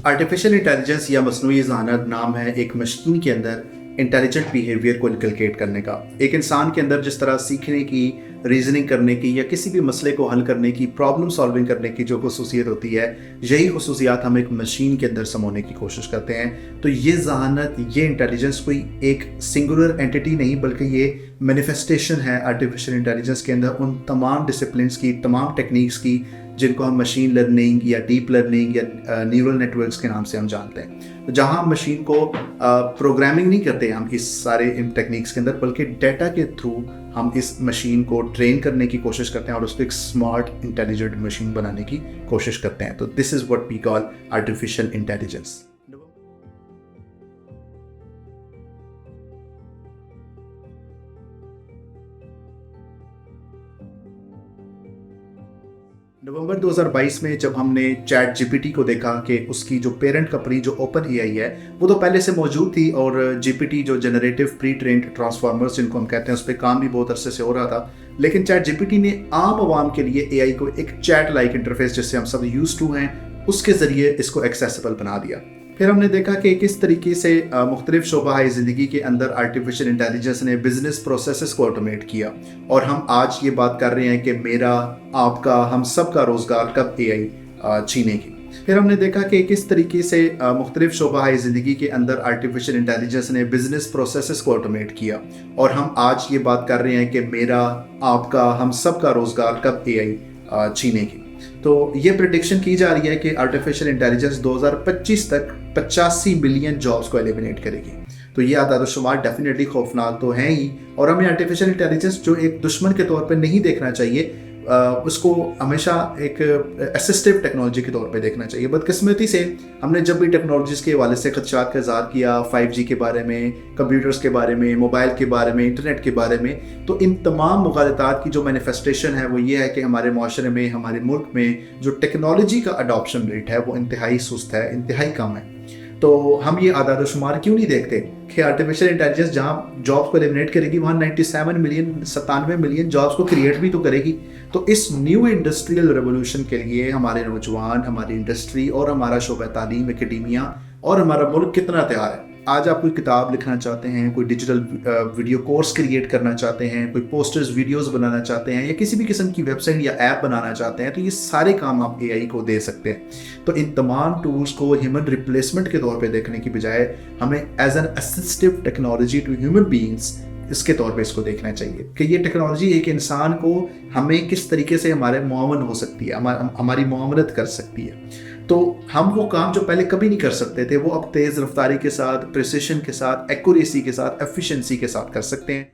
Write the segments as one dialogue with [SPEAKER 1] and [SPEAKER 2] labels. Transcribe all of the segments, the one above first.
[SPEAKER 1] Artificial intelligence या मसनूई ज़हानत नाम है एक मशीन के अंदर इंटेलिजेंट बिहेवियर को इनकलकेट करने का। एक इंसान के अंदर जिस तरह सीखने की, रीजनिंग करने की या किसी भी मसले को हल करने की, प्रॉब्लम सॉल्विंग करने की जो खसूसियत होती है, यही खसूसियात हम एक मशीन के अंदर समोने की कोशिश करते हैं। तो ये ज़हानत, ये इंटेलिजेंस कोई एक सिंगुलर एंटिटी नहीं बल्कि ये मैनिफेस्टेशन है आर्टिफिशियल इंटेलिजेंस के अंदर उन तमाम डिसिप्लिन्स की, तमाम टेक्निक्स की जिनको हम मशीन लर्निंग या डीप लर्निंग या न्यूरल नेटवर्क्स के नाम से हम जानते हैं। तो जहाँ हम मशीन को प्रोग्रामिंग नहीं करते हम इस सारे इन टेक्निक्स के अंदर, बल्कि डेटा के थ्रू हम इस मशीन को ट्रेन करने की कोशिश करते हैं और उसको एक स्मार्ट इंटेलिजेंट मशीन बनाने की कोशिश करते हैं। तो this is what we call artificial intelligence. नवंबर 2022 में जब हमने चैट जीपीटी को देखा कि उसकी जो पेरेंट कंपनी जो ओपन एआई है वो तो पहले से मौजूद थी, और जीपीटी जो जनरेटिव प्री ट्रेंड ट्रांसफार्मर्स जिनको हम कहते हैं उस पर काम भी बहुत अरसे से हो रहा था। लेकिन चैट जीपीटी ने आम आवाम के लिए एआई को एक चैट लाइक इंटरफेस जिससे हम सब यूज टू हैं उसके ज़रिए इसको एक्सेसिबल बना दिया। फिर हमने देखा कि किस तरीके से मुख्तलिफ शोबा ज़िंदगी के अंदर आर्टिफिशियल इंटेलिजेंस ने बिजनेस प्रोसेसेस को ऑटोमेट किया, और हम आज ये बात कर रहे हैं कि मेरा, आपका, हम सब का रोज़गार कब एआई छीनेगी। फिर हमने देखा कि किस तरीके से मुख्तलिफ शोबा ज़िंदगी के अंदर आर्टिफिशियल इंटेलिजेंस ने बिजनेस प्रोसेसेस को ऑटोमेट किया, और हम आज ये बात कर रहे हैं कि मेरा, आपका, हम सब का रोज़गार कब एआई छीनेगी। तो ये प्रेडिक्शन की जा रही है कि आर्टिफिशियल इंटेलिजेंस 2025 तक 85 मिलियन जॉब्स को एलिमिनेट करेगी। तो ये आदाद शुमार डेफिनेटली खौफनाक तो हैं ही, और हमें आर्टिफिशियल इंटेलिजेंस जो एक दुश्मन के तौर पे नहीं देखना चाहिए, उसको हमेशा एक असिस्टिव टेक्नोलॉजी के तौर पे देखना चाहिए। बदकिस्मती से हमने जब भी टेक्नोलॉजीज़ के हवाले से खदशात का इज़हार किया, 5G के बारे में, कंप्यूटर्स के बारे में, मोबाइल के बारे में, इंटरनेट के बारे में, तो इन तमाम मुगालतात की जो मैनिफेस्टेशन है वो ये है कि हमारे माशरे में, हमारे मुल्क में जो टेक्नोलॉजी का अडॉप्शन रेट है वो इंतहाई सुस्त है, इंतहाई कम है। तो हम ये आदाद शुमार क्यों नहीं देखते कि आर्टिफिशियल इंटेलिजेंस जहाँ जॉब्स को एलिमिनेट करेगी वहाँ 97 मिलियन जॉब्स को क्रिएट भी तो करेगी। तो इस न्यू इंडस्ट्रियल रेवोल्यूशन के लिए हमारे नौजवान, हमारी इंडस्ट्री और हमारा शोबा तालीम, एकेडमिया और हमारा मुल्क कितना तैयार है। आज आप कोई किताब लिखना चाहते हैं, कोई डिजिटल वीडियो कोर्स क्रिएट करना चाहते हैं, कोई पोस्टर्स, वीडियोस बनाना चाहते हैं, या किसी भी किस्म की वेबसाइट या ऐप बनाना चाहते हैं, तो ये सारे काम आप एआई को दे सकते हैं। तो इन तमाम टूल्स को ह्यूमन रिप्लेसमेंट के तौर पे देखने की बजाय हमें as an assistive technology to human beings इसके तौर पे इसको देखना चाहिए कि ये टेक्नोलॉजी एक इंसान को हमें किस तरीके से हमारे मुआवन हो सकती है, हमारी मुआवनत कर सकती है। तो हम वो काम जो पहले कभी नहीं कर सकते थे वो अब तेज़ रफ्तारी के साथ, प्रिसिशन के साथ, एक्यूरेसी के साथ, एफिशिएंसी के साथ कर सकते हैं।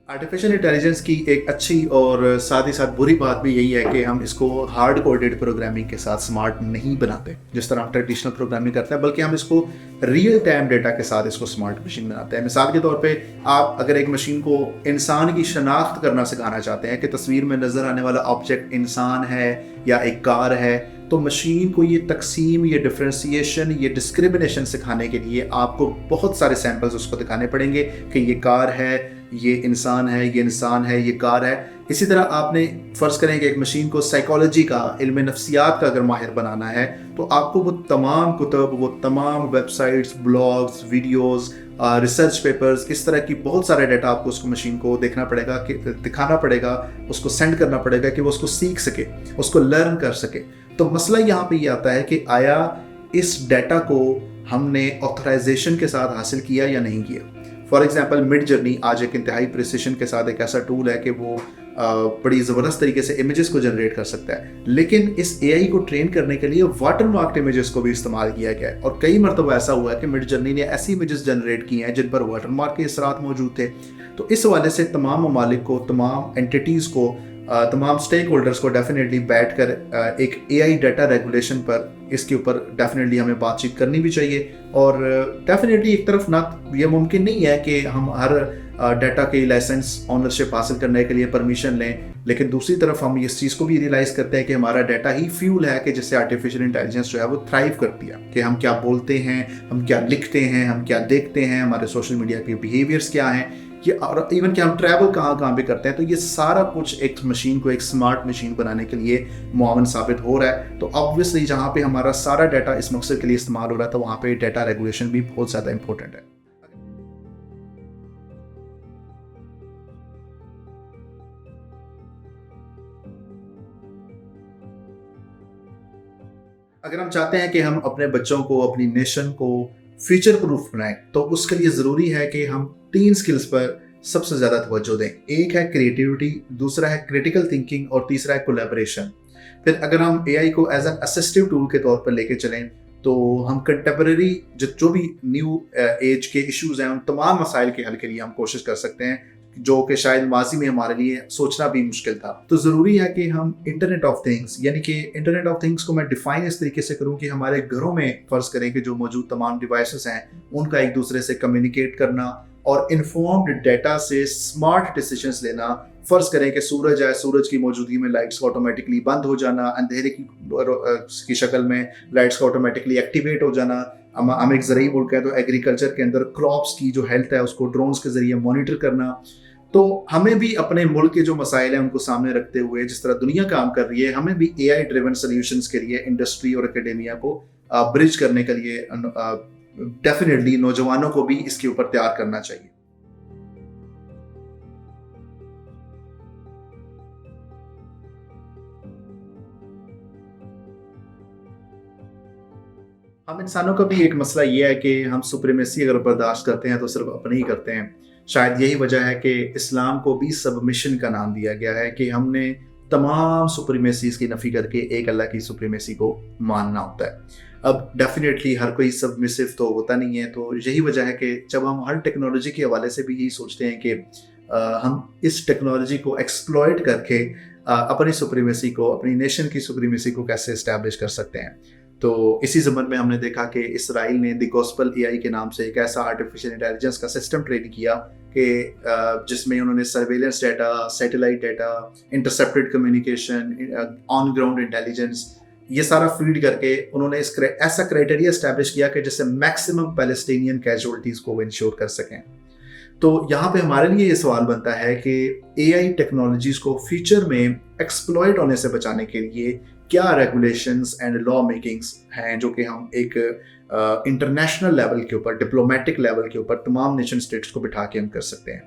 [SPEAKER 1] आर्टिफिशियल इंटेलिजेंस की एक अच्छी और साथ ही साथ बुरी बात भी यही है कि हम इसको हार्ड कोडेड प्रोग्रामिंग के साथ स्मार्ट नहीं बनाते जिस तरह हम ट्रेडिशनल प्रोग्रामिंग करते हैं, बल्कि हम इसको रियल टाइम डेटा के साथ इसको स्मार्ट मशीन बनाते हैं। मिसाल के तौर पे आप अगर एक मशीन को इंसान की शनाख्त करना सिखाना चाहते हैं कि तस्वीर में नज़र आने वाला ऑब्जेक्ट इंसान है या एक कार है, तो मशीन को ये तकसीम, ये डिफ्रेंसिएशन, ये डिस्क्रिमिनेशन सिखाने के लिए आपको बहुत सारे सैंपल्स उसको दिखाने पड़ेंगे कि ये कार है, ये इंसान है, ये इंसान है, ये कार है। इसी तरह आपने फ़र्ज़ करें कि एक मशीन को साइकोलॉजी का, इल्म नफ्सियात का अगर माहिर बनाना है, तो आपको वो तमाम कुतब, वो तमाम websites, blogs, videos, research papers, इस तरह की बहुत सारे डाटा आपको उसको मशीन को देखना पड़ेगा, कि दिखाना पड़ेगा, उसको सेंड करना पड़ेगा कि वो उसको सीख सके, उसको लर्न कर सके। तो मसला यहाँ पे ये आता है कि आया इस डाटा को हमने ऑथराइजेशन के साथ हासिल किया या नहीं किया। फॉर एग्जांपल मिड जर्नी आज एक इंतहाई प्रिसिशन के साथ एक ऐसा टूल है कि वो बड़ी ज़बरदस्त तरीके से इमेजेस को जनरेट कर सकता है, लेकिन इस एआई को ट्रेन करने के लिए वाटर मार्क्ड इमेजेस को भी इस्तेमाल किया गया है, और कई मरतबा ऐसा हुआ है कि मिड जर्नी ने ऐसी इमेजेस जनरेट की हैं जिन पर वाटर मार्क के असरात मौजूद थे। तो इस हवाले से तमाम ममालिक को, तमाम एंटिटीज़ को, तमाम स्टेक होल्डर्स को डेफिनेटली बैठकर एक एआई डाटा रेगुलेशन पर, इसके ऊपर डेफिनेटली हमें बातचीत करनी भी चाहिए। और डेफिनेटली एक तरफ ना ये मुमकिन नहीं है कि हम हर डाटा के लाइसेंस ऑनरशिप हासिल करने के लिए परमिशन लें, लेकिन दूसरी तरफ हम इस चीज़ को भी रियलाइज़ करते हैं कि हमारा डाटा ही फ्यूल है कि जिससे आर्टिफिशियल इंटेलिजेंस जो है वो थ्राइव करती है, कि हम क्या बोलते हैं, हम क्या लिखते हैं, हम क्या देखते हैं, हमारे सोशल मीडिया के बिहेवियर्स क्या हैं, کہ اور ایون کہ ہم ٹریول کہاں پہ کرتے ہیں، تو یہ سارا کچھ ایک مشین کو ایک اسمارٹ مشین بنانے کے لیے معاون ثابت ہو رہا ہے. تو آبویسلی جہاں پہ ہمارا سارا ڈیٹا اس مقصد کے لیے استعمال ہو رہا ہے تو وہاں پہ ڈیٹا ریگولیشن بھی بہت زیادہ امپورٹنٹ ہے. اگر ہم چاہتے ہیں کہ ہم اپنے بچوں کو، اپنی نیشن کو فیوچر پروف بنائیں تو اس کے لیے ضروری ہے کہ ہم 3 سکلز پر سب سے زیادہ توجہ دیں. ایک ہے کریٹیوٹی، دوسرا ہے کریٹیکل تھنکنگ اور تیسرا ہے کولیبریشن. پھر اگر ہم اے آئی کو ایز این اسسٹیو ٹول کے طور پر لے کے چلیں تو ہم کنٹمپریری جو بھی نیو ایج کے ایشوز ہیں ان تمام مسائل کے حل کے لیے ہم کوشش کر سکتے ہیں، جو کہ شاید ماضی میں ہمارے لیے سوچنا بھی مشکل تھا. تو ضروری ہے کہ ہم انٹرنیٹ آف تھنگس، یعنی کہ انٹرنیٹ آف تھنگس کو میں ڈیفائن اس طریقے سے کروں کہ ہمارے گھروں میں فرض کریں کہ جو موجود تمام ڈیوائسز ہیں ان کا ایک دوسرے سے کمیونیکیٹ کرنا اور انفارمڈ ڈیٹا سے اسمارٹ ڈیسیجنس لینا. فرض کریں کہ سورج ہے، سورج کی موجودگی میں لائٹس کا آٹومیٹکلی بند ہو جانا، اندھیرے کی شکل میں لائٹس کا آٹومیٹکلی ایکٹیویٹ ہو جانا. ہم ایک زرعی ملک ہے تو ایگریکلچر کے اندر کراپس کی جو ہیلتھ ہے اس کو ڈرونز کے ذریعے مانیٹر کرنا. تو ہمیں بھی اپنے ملک کے جو مسائل ہیں ان کو سامنے رکھتے ہوئے جس طرح دنیا کام کر رہی ہے، ہمیں بھی اے آئی ڈریون سلیوشنز کے لیے انڈسٹری اور اکیڈیمیا کو برج کرنے کے لیے ڈیفینیٹلی نوجوانوں کو بھی اس کے اوپر تیار کرنا چاہیے. ہم انسانوں کا بھی ایک مسئلہ یہ ہے کہ ہم سپریمیسی اگر برداشت کرتے ہیں تو صرف اپنے ہی کرتے ہیں. شاید یہی وجہ ہے کہ اسلام کو بھی سبمیشن کا نام دیا گیا ہے، کہ ہم نے تمام سپریمیسیز کی نفی کر کے ایک اللہ کی سپریمیسی کو ماننا ہوتا ہے. اب ڈیفینیٹلی ہر کوئی سبمسو تو ہوتا نہیں ہے، تو یہی وجہ ہے کہ جب ہم ہر ٹیکنالوجی کے حوالے سے بھی یہی سوچتے ہیں کہ ہم اس ٹیکنالوجی کو ایکسپلوئٹ کر کے اپنی سپریمیسی کو، اپنی نیشن کی سپریمیسی کو کیسے اسٹیبلش کر سکتے ہیں. تو اسی زمن میں ہم نے دیکھا کہ اسرائیل نے دی گوسپل اے آئی کے نام سے ایک ایسا آرٹیفیشیل انٹیلیجنس کا سسٹم ٹرین کیا کہ جس میں انہوں نے surveillance data, satellite data, intercepted communication, on ground intelligence, یہ سارا فیڈ کر کے انہوں نے ایسا کرائٹیریا اسٹیبلش کیا کہ جس سے میکسیمم پیلسٹینین کیجولٹیز کو وہ انشور کر سکیں. تو یہاں پہ ہمارے لیے یہ سوال بنتا ہے کہ اے آئی ٹیکنالوجیز کو فیوچر میں ایکسپلوئٹ ہونے سے بچانے کے لیے کیا ریگولیشنز اینڈ لا میکنگز ہیں جو کہ ہم ایک انٹرنیشنل لیول کے اوپر، ڈپلومیٹک لیول کے اوپر تمام نیشن اسٹیٹس کو بٹھا کے ہم کر سکتے ہیں.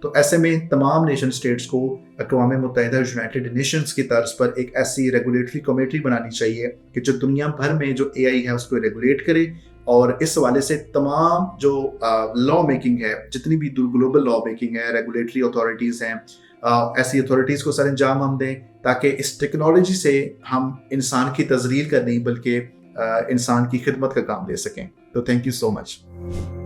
[SPEAKER 1] تو ایسے میں تمام نیشن اسٹیٹس کو اقوام متحدہ یونائٹڈ نیشنز کی طرز پر ایک ایسی ریگولیٹری کمیٹی بنانی چاہیے کہ جو دنیا بھر میں جو اے آئی ہے اس کو ریگولیٹ کرے، اور اس حوالے سے تمام جو لا میکنگ ہے، جتنی بھی گلوبل لا میکنگ ہے، ریگولیٹری اتھارٹیز ہیں، ایسی اتھارٹیز کو سر انجام ہم دیں تاکہ اس ٹیکنالوجی سے ہم انسان کی تذلیل کا نہیں بلکہ انسان کی خدمت کا کام دے سکیں. تو تھینک یو سو مچ.